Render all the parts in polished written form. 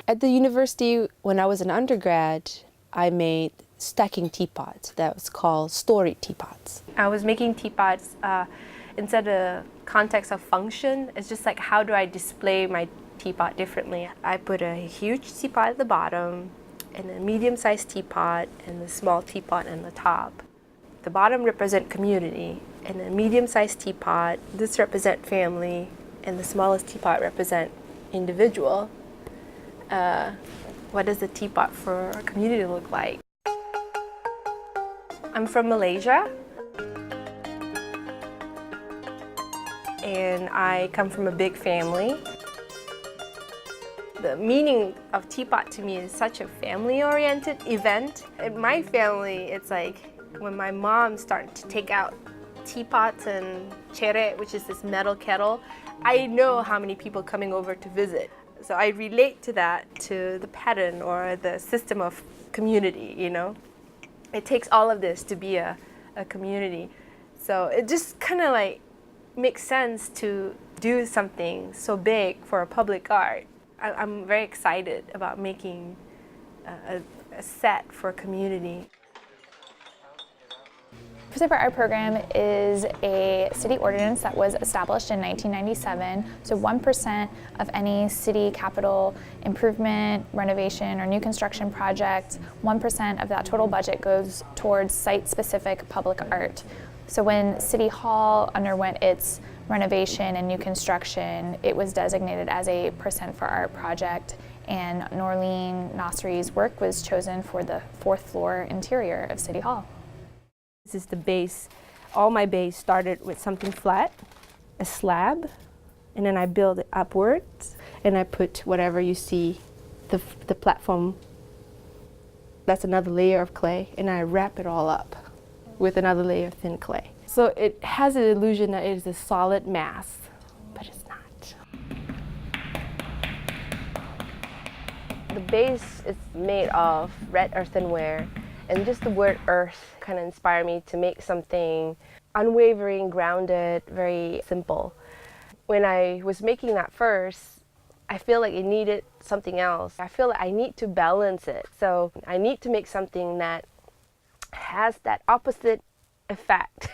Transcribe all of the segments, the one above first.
At the university, when I was an undergrad, I made stacking teapots that was called story teapots. I was making teapots instead of context of function. It's just like, how do I display my teapot differently? I put a huge teapot at the bottom and a medium-sized teapot and a small teapot on the top. The bottom represent community, and the medium-sized teapot, this represent family, and the smallest teapot represent individual. What does the teapot for a community look like? I'm from Malaysia, and I come from a big family. The meaning of teapot to me is such a family-oriented event. In my family, it's like when my mom started to take out teapots and cere, which is this metal kettle, I know how many people coming over to visit. So I relate to that, to the pattern or the system of community, you know? It takes all of this to be a community. So it just kind of like makes sense to do something so big for a public art. I'm very excited about making a set for a community. Pacific Art Program is a city ordinance that was established in 1997. So 1% of any city capital improvement, renovation, or new construction project, 1% of that total budget goes towards site-specific public art. So when City Hall underwent its renovation and new construction, it was designated as a Percent for Art project, and Norleen Nosri's work was chosen for the 4th floor interior of City Hall. This is the base. All my base started with something flat, a slab, and then I build it upwards, and I put whatever you see, the platform, that's another layer of clay, and I wrap it all up with another layer of thin clay. So it has an illusion that it is a solid mass, but it's not. The base is made of red earthenware, and just the word earth kind of inspired me to make something unwavering, grounded, very simple. When I was making that first, I feel like it needed something else. I feel like I need to balance it. So I need to make something that has that opposite effect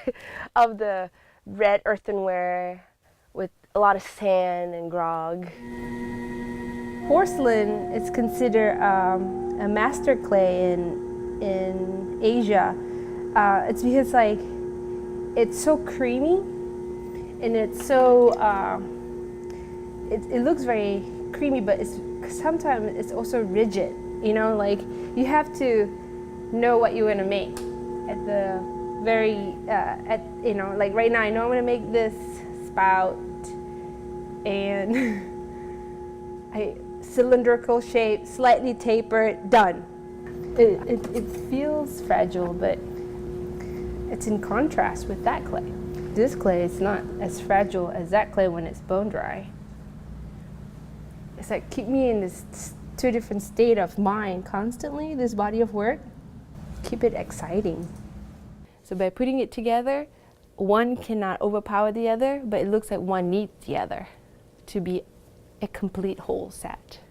of the red earthenware with a lot of sand and grog. Porcelain is considered a master clay in Asia. It's because like it's so creamy and it's so it looks very creamy, but sometimes it's also rigid, you know, like you have to know what you want to make at the very you know, like right now I know I'm going to make this spout and cylindrical shape, slightly tapered, done. It feels fragile, but it's in contrast with that clay. This clay is not as fragile as that clay when it's bone dry. It's like keep me in this two different state of mind constantly, this body of work. Keep it exciting. So by putting it together, one cannot overpower the other, but it looks like one needs the other to be a complete whole set.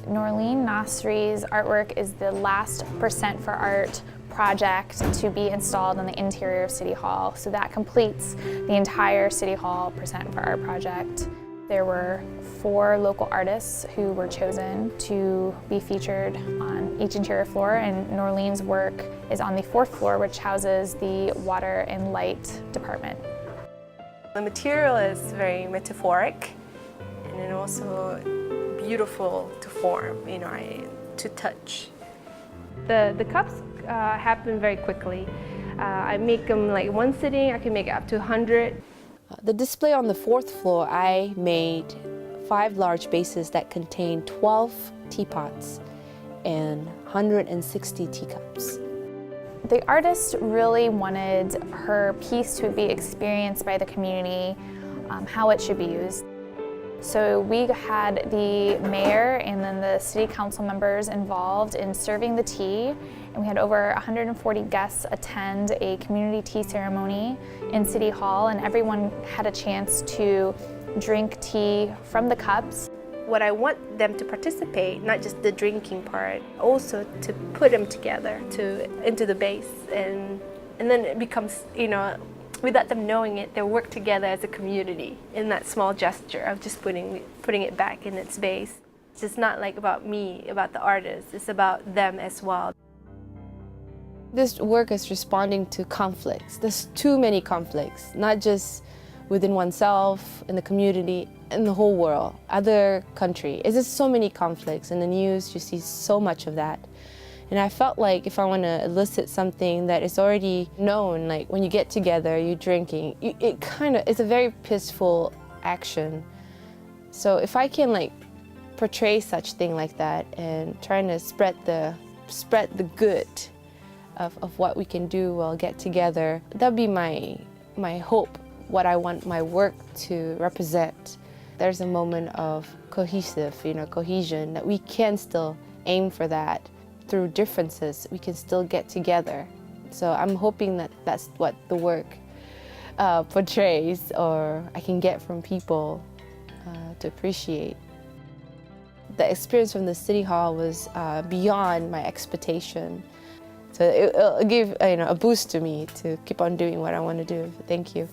Norleen Nosri's artwork is the last Percent for Art project to be installed in the interior of City Hall. So that completes the entire City Hall Percent for Art project. There were 4 local artists who were chosen to be featured on each interior floor, and Norleen's work is on the 4th floor, which houses the water and light department. The material is very metaphoric and then also beautiful to form, you know, to touch. The cups happen very quickly. I make them like one sitting, I can make it up to 100. The display on the 4th floor, I made 5 large bases that contain 12 teapots and 160 teacups. The artist really wanted her piece to be experienced by the community, how it should be used. So we had the mayor and then the city council members involved in serving the tea, and we had over 140 guests attend a community tea ceremony in City Hall, and everyone had a chance to drink tea from the cups. what I want them to participate, not just the drinking part, also to put them together into the base, and then it becomes, without them knowing it, they work together as a community in that small gesture of just putting it back in its base. It's just not like about me, about the artist, it's about them as well. This work is responding to conflicts. There's too many conflicts, not just within oneself, in the community, in the whole world, other country. It's just so many conflicts. In the news, you see so much of that. And I felt like if I want to elicit something that is already known, like when you get together, you're drinking, it's a very peaceful action. So if I can portray such thing like that and trying to spread the good of what we can do while get together, that'd be my hope, what I want my work to represent. There's a moment of cohesion, that we can still aim for that. Through differences, we can still get together. So I'm hoping that that's what the work portrays, or I can get from people to appreciate. The experience from the City Hall was beyond my expectation. So it'll give a boost to me to keep on doing what I want to do. Thank you.